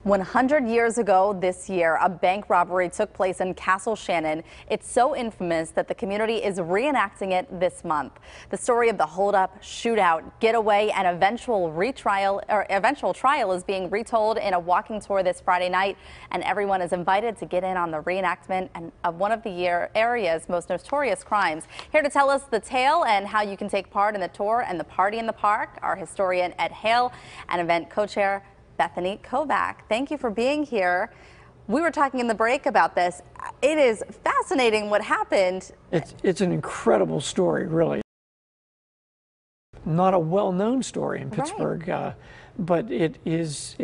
100 years ago this year, a bank robbery took place in Castle Shannon. It's so infamous that the community is reenacting it this month. The story of the holdup, shootout, getaway, and eventual trial is being retold in a walking tour this Friday night, and everyone is invited to get in on the reenactment of one of the area's most notorious crimes. Here to tell us the tale and how you can take part in the tour and the party in the park, our historian Ed Hale and event co-chair Bethany Kovac. Thank you for being here. We were talking in the break about this. It is fascinating what happened. It's an incredible story, really. Not a well-known story in Pittsburgh, right. But it has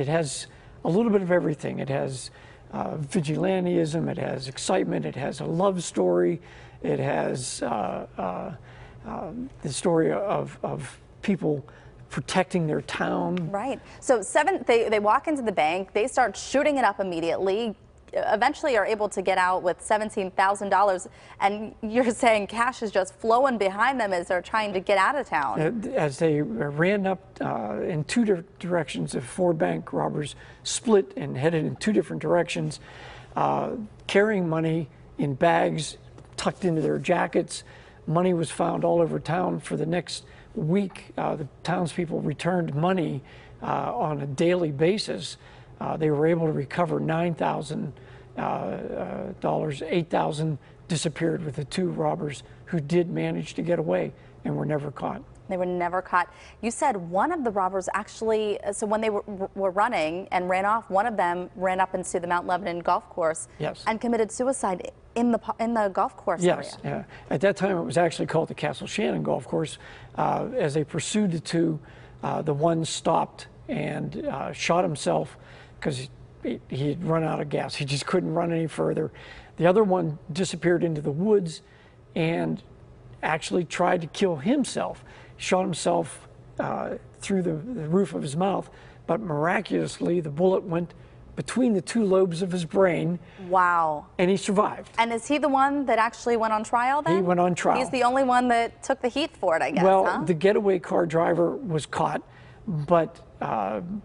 a little bit of everything. It has vigilantism, it has excitement, it has a love story, it has the story of people protecting their town. Right. So they walk into the bank, they start shooting it up immediately, eventually are able to get out with $17,000, and you're saying cash is just flowing behind them as they're trying to get out of town. As they ran up in two different directions, the four bank robbers split and headed in two different directions, carrying money in bags tucked into their jackets. Money was found all over town. For the next week, the townspeople returned money on a daily basis. They were able to recover $9,000, $8,000 disappeared with the two robbers who did manage to get away and were never caught. They were never caught. You said one of the robbers actually, so when they were running and ran off, one of them ran up into the Mount Lebanon golf course. Yes. And committed suicide in the golf course yes, area. Yeah. At that time, it was actually called the Castle Shannon golf course. As they pursued the two, the one stopped and shot himself because he had run out of gas. He just couldn't run any further. The other one disappeared into the woods and actually tried to kill himself. Shot himself through the roof of his mouth, but miraculously the bullet went between the two lobes of his brain. Wow. And he survived. And is he the one that actually went on trial then? He went on trial. He's the only one that took the heat for it, I guess. Well, huh? The getaway car driver was caught, but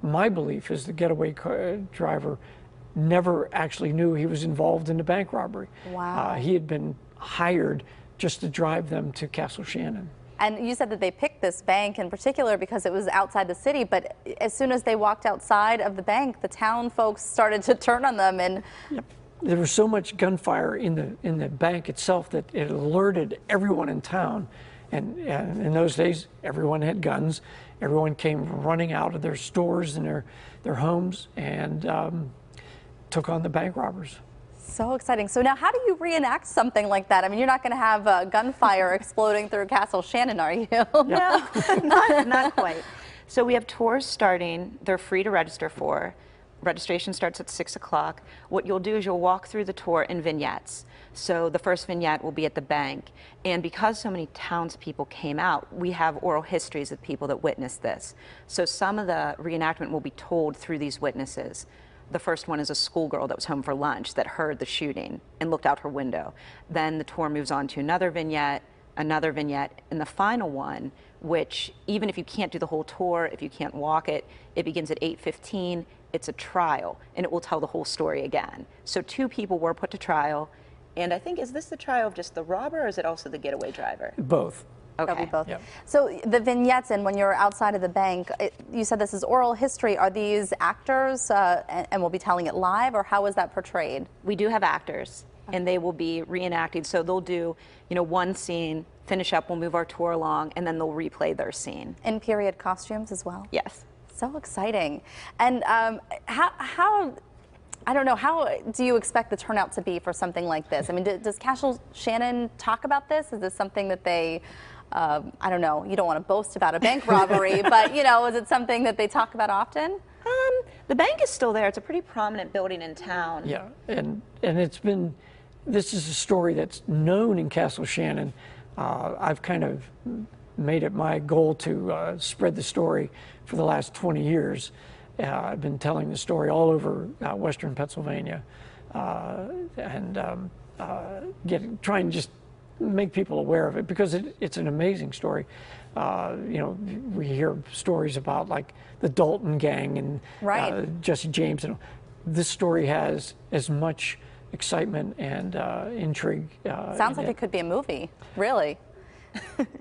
my belief is the getaway car driver never actually knew he was involved in the bank robbery. Wow. He had been hired just to drive them to Castle Shannon. And you said that they picked this bank in particular because it was outside the city, but as soon as they walked outside of the bank, the town folks started to turn on them. And yep. There was so much gunfire in the bank itself that it alerted everyone in town. And in those days, everyone had guns. Everyone came running out of their stores and their homes and took on the bank robbers. So exciting. So now how do you reenact something like that? I mean, you're not going to have gunfire exploding through Castle Shannon, are you? No, not quite. So we have tours starting. They're free to register for. Registration starts at 6 o'clock. What you'll do is you'll walk through the tour in vignettes. So the first vignette will be at the bank. And because so many townspeople came out, we have oral histories of people that witnessed this. So some of the reenactment will be told through these witnesses. The first one is a schoolgirl that was home for lunch that heard the shooting and looked out her window. Then the tour moves on to another vignette, and the final one, which even if you can't do the whole tour, if you can't walk it, it begins at 8:15. It's a trial, and it will tell the whole story again. So two people were put to trial, and I think, is this the trial of just the robber, or is it also the getaway driver? Both. Okay. Okay. Both. Yep. So the vignettes, and when you're outside of the bank, you said this is oral history. Are these actors and we'll be telling it live, or how is that portrayed? We do have actors, and they will be reenacting. So they'll do, one scene, finish up, we'll move our tour along, and then they'll replay their scene. In period costumes as well? Yes. So exciting. And how I don't know, how do you expect the turnout to be for something like this? I mean, does Castle Shannon talk about this? Is this something that they, I don't know, you don't want to boast about a bank robbery, but, is it something that they talk about often? The bank is still there. It's a pretty prominent building in town. Yeah, and this is a story that's known in Castle Shannon. I've kind of made it my goal to spread the story for the last 20 years. I've been telling the story all over Western Pennsylvania and trying to just make people aware of it because it's an amazing story. We hear stories about like the Dalton gang and right. Jesse James, and this story has as much excitement and intrigue. Sounds like it could be a movie, really.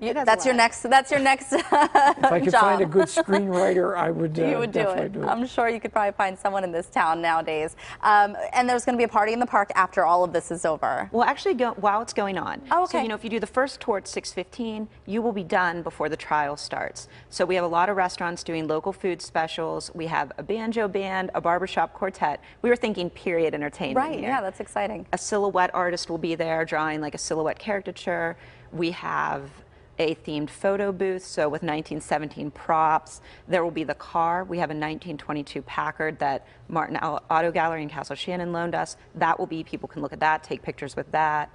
That's your next. That's your next If I could job. find a good screenwriter, I would, You would do definitely it. do it. I'm sure you could probably find someone in this town nowadays. And there's going to be a party in the park after all of this is over. Well, actually, while it's going on. Oh, okay. So, you know, if you do the first tour at 6:15, you will be done before the trial starts. So we have a lot of restaurants doing local food specials. We have a banjo band, a barbershop quartet. We were thinking period entertainment Right. here. Yeah, that's exciting. A silhouette artist will be there drawing like a silhouette caricature. We have a themed photo booth, so with 1917 props. There will be the car. We have a 1922 Packard that Martin Auto Gallery in Castle Shannon loaned us. That will be, people can look at that, take pictures with that.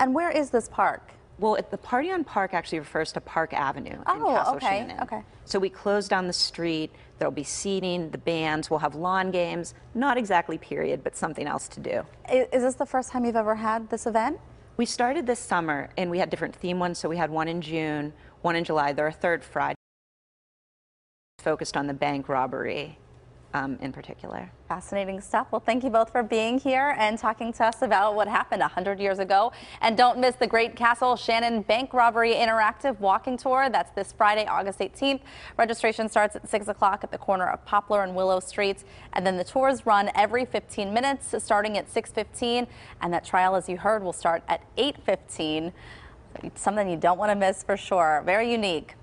And where is this park? Well, the Party on Park actually refers to Park Avenue in Castle okay, Shannon. okay. So we close down the street. There'll be seating, the bands, we'll have lawn games. Not exactly period, but something else to do. Is this the first time you've ever had this event? We started this summer, and we had different theme ones. So we had one in June, one in July. They're a third Friday, focused on the bank robbery in particular. Fascinating stuff. Well, thank you both for being here and talking to us about what happened 100 years ago. And don't miss the Great Castle Shannon Bank Robbery Interactive Walking Tour. That's this Friday, August 18th. Registration starts at 6 o'clock at the corner of Poplar and Willow Streets. And then the tours run every 15 minutes, starting at 6:15. And that trial, as you heard, will start at 8:15. Something you don't want to miss for sure. Very unique.